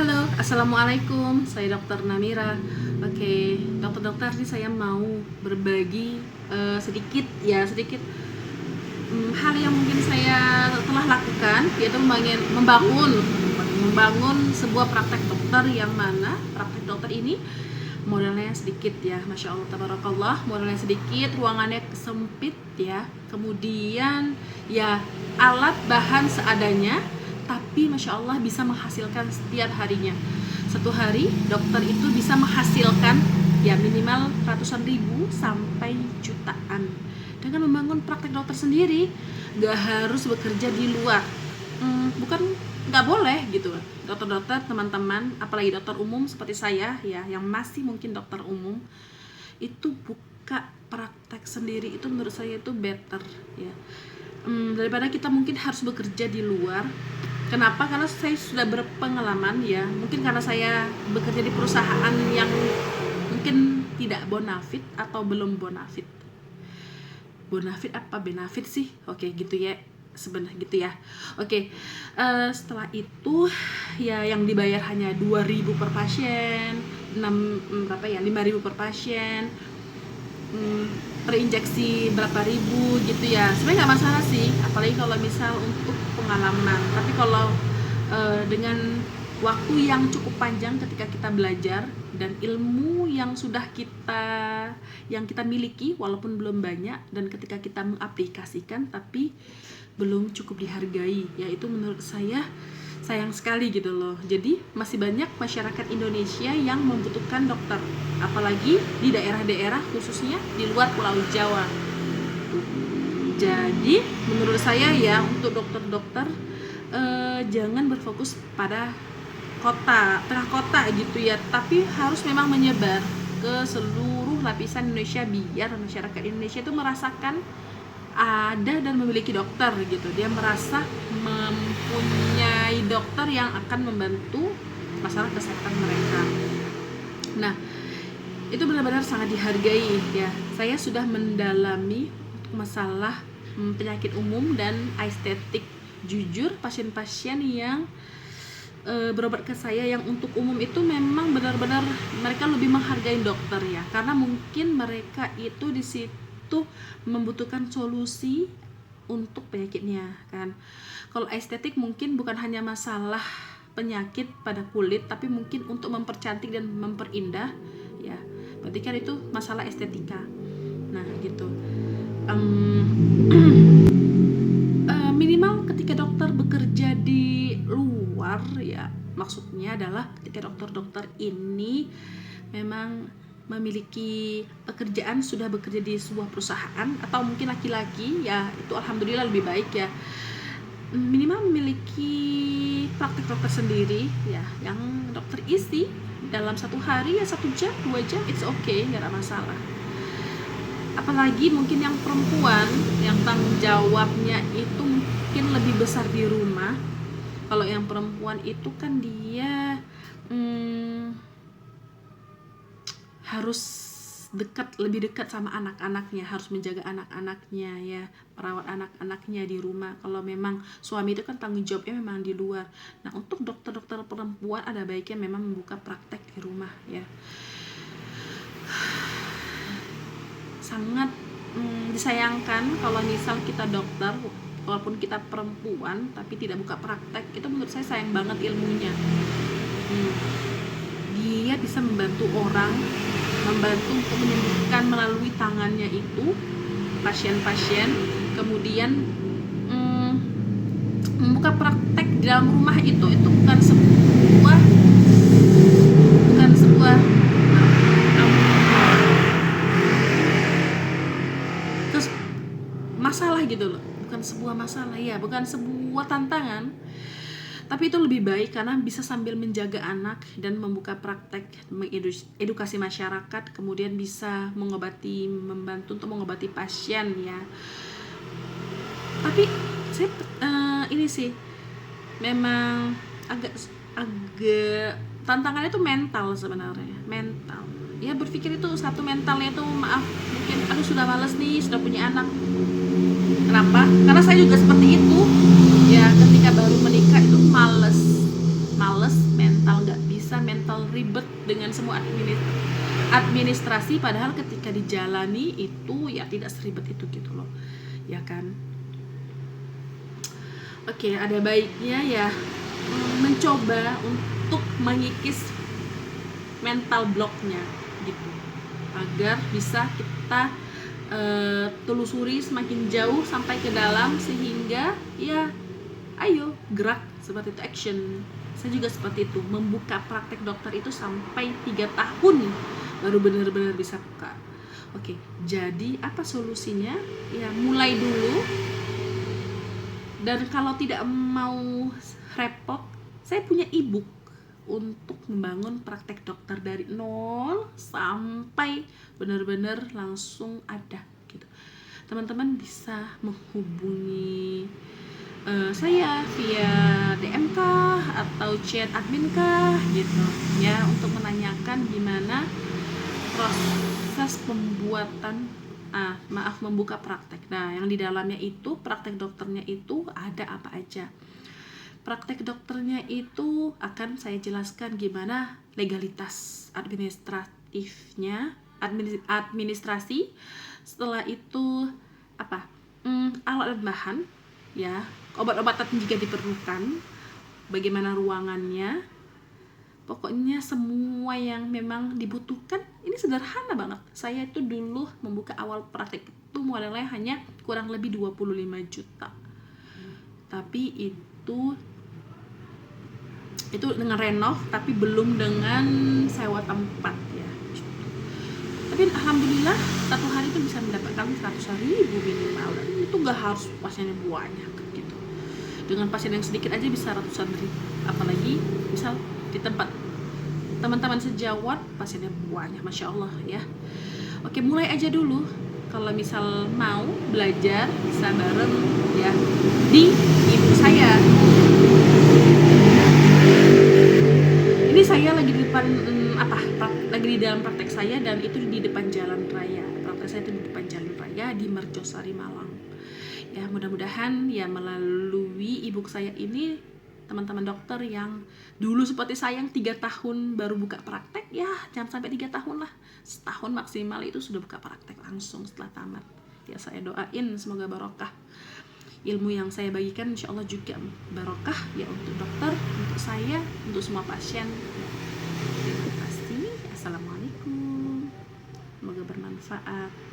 Halo, assalamualaikum. Saya Dokter Namira. Oke, dokter-dokter, ini saya mau berbagi sedikit hal yang mungkin saya telah lakukan, yaitu membangun sebuah praktek dokter, yang mana praktek dokter ini modalnya sedikit ya, masya Allah tabarakallah, modalnya sedikit, ruangannya sempit ya, kemudian ya alat bahan seadanya, tapi masya Allah bisa menghasilkan setiap harinya. Satu hari dokter itu bisa menghasilkan ya minimal ratusan ribu sampai jutaan dengan membangun praktek dokter sendiri. Gak harus bekerja di luar, bukan nggak boleh gitu. Dokter-dokter, teman-teman, apalagi dokter umum seperti saya ya, yang masih mungkin dokter umum, itu buka praktek sendiri itu menurut saya itu better ya, daripada kita mungkin harus bekerja di luar. Kenapa? Karena saya sudah berpengalaman ya, mungkin karena saya bekerja di perusahaan yang mungkin tidak bonafit atau belum bonafit. Bonafit apa benefit sih? Oke, gitu ya. Sebenarnya gitu ya. Oke. Setelah itu ya yang dibayar hanya 2.000 per pasien, 5.000 per pasien. Per injeksi berapa ribu gitu ya, sebenarnya nggak masalah sih, apalagi kalau misal untuk pengalaman. Tapi kalau dengan waktu yang cukup panjang ketika kita belajar dan ilmu yang kita miliki walaupun belum banyak, dan ketika kita mengaplikasikan tapi belum cukup dihargai, yaitu menurut saya sayang sekali gitu loh. Jadi masih banyak masyarakat Indonesia yang membutuhkan dokter, apalagi di daerah-daerah khususnya di luar Pulau Jawa. Jadi menurut saya ya, untuk dokter-dokter jangan berfokus pada tengah kota gitu ya, tapi harus memang menyebar ke seluruh lapisan Indonesia, biar masyarakat Indonesia itu merasakan ada dan memiliki dokter gitu. Dia merasa mempunyai dokter yang akan membantu masalah kesehatan mereka. Nah, itu benar-benar sangat dihargai ya. Saya sudah mendalami masalah penyakit umum dan estetik. Jujur, pasien-pasien yang berobat ke saya yang untuk umum itu memang benar-benar mereka lebih menghargai dokter ya, karena mungkin mereka itu di situ membutuhkan solusi untuk penyakitnya kan. Kalau estetik mungkin bukan hanya masalah penyakit pada kulit, tapi mungkin untuk mempercantik dan memperindah ya, berarti kan itu masalah estetika. Nah gitu. Minimal ketika dokter bekerja di luar ya, maksudnya adalah ketika dokter-dokter ini memang memiliki pekerjaan, sudah bekerja di sebuah perusahaan, atau mungkin laki-laki ya, itu alhamdulillah lebih baik ya, minimal memiliki praktek dokter sendiri ya, yang dokter isi dalam satu hari ya 1 jam 2 jam, it's okay, nggak ada masalah. Apalagi mungkin yang perempuan yang tanggung jawabnya itu mungkin lebih besar di rumah. Kalau yang perempuan itu kan dia harus lebih dekat sama anak-anaknya, harus menjaga anak-anaknya ya, merawat anak-anaknya di rumah. Kalau memang suami itu kan tanggung jawabnya memang di luar. Nah, untuk dokter-dokter perempuan ada baiknya memang membuka praktek di rumah ya. Sangat disayangkan kalau misal kita dokter walaupun kita perempuan tapi tidak buka praktek, itu menurut saya sayang banget ilmunya. Dia bisa membantu orang, membantu untuk menyembuhkan melalui tangannya itu pasien-pasien, kemudian membuka praktek di dalam rumah itu bukan sebuah masalah gitu loh, bukan sebuah masalah ya, bukan sebuah tantangan, tapi itu lebih baik karena bisa sambil menjaga anak dan membuka praktek, mengedukasi masyarakat, kemudian bisa membantu untuk mengobati pasien ya. Tapi saya ini sih memang agak tantangannya itu mental sebenarnya, mental ya, berpikir itu satu, mentalnya itu maaf mungkin aduh sudah malas nih, sudah punya anak. Kenapa? Karena saya juga seperti itu ya, ketika baru menikah itu males, mental nggak dengan semua administrasi, padahal ketika dijalani itu ya tidak seribet itu gitu loh, ya kan. Oke, ada baiknya ya mencoba untuk mengikis mental blocknya gitu, agar bisa kita telusuri semakin jauh sampai ke dalam, sehingga ya ayo gerak seperti itu, action. Saya juga seperti itu, membuka praktek dokter itu sampai 3 tahun baru benar-benar bisa buka. Oke, jadi apa solusinya? Ya mulai dulu, dan kalau tidak mau repot, saya punya ebook untuk membangun praktek dokter dari nol sampai benar-benar langsung ada gitu. Teman-teman bisa menghubungi saya via DM kah atau chat admin kah gitu ya, untuk menanyakan gimana proses pembuatan membuka praktek. Nah, yang di dalamnya itu praktek dokternya itu ada apa aja. Praktek dokternya itu akan saya jelaskan gimana legalitas administratifnya, administrasi. Setelah itu alat dan bahan, ya, obat-obatan jika diperlukan, bagaimana ruangannya, pokoknya semua yang memang dibutuhkan. Ini sederhana banget. Saya itu dulu membuka awal praktek itu modalnya hanya kurang lebih 25 juta. Tapi itu dengan renov, tapi belum dengan sewa tempat ya. Tapi alhamdulillah satu hari itu bisa mendapatkan 100.000 minimal, dan itu gak harus pasiennya banyak gitu. Dengan pasien yang sedikit aja bisa ratusan ribu, apalagi misal di tempat teman-teman sejawat pasiennya banyak, masya Allah ya. Oke, mulai aja dulu. Kalau misal mau belajar bisa bareng ya di ibu saya. Ini saya lagi di depan lagi di dalam praktek saya, dan itu di depan jalan raya. Praktek saya itu di depan jalan raya di Merjosari, Malang. Ya, mudah-mudahan ya melalui ibu saya ini, teman-teman dokter yang dulu seperti saya yang 3 tahun baru buka praktek, ya jangan sampai 3 tahun lah, setahun maksimal itu sudah buka praktek langsung setelah tamat. Ya, saya doain semoga barokah ilmu yang saya bagikan, insya Allah juga barokah ya, untuk dokter, untuk saya, untuk semua pasien. Terima kasih. Assalamualaikum, semoga bermanfaat.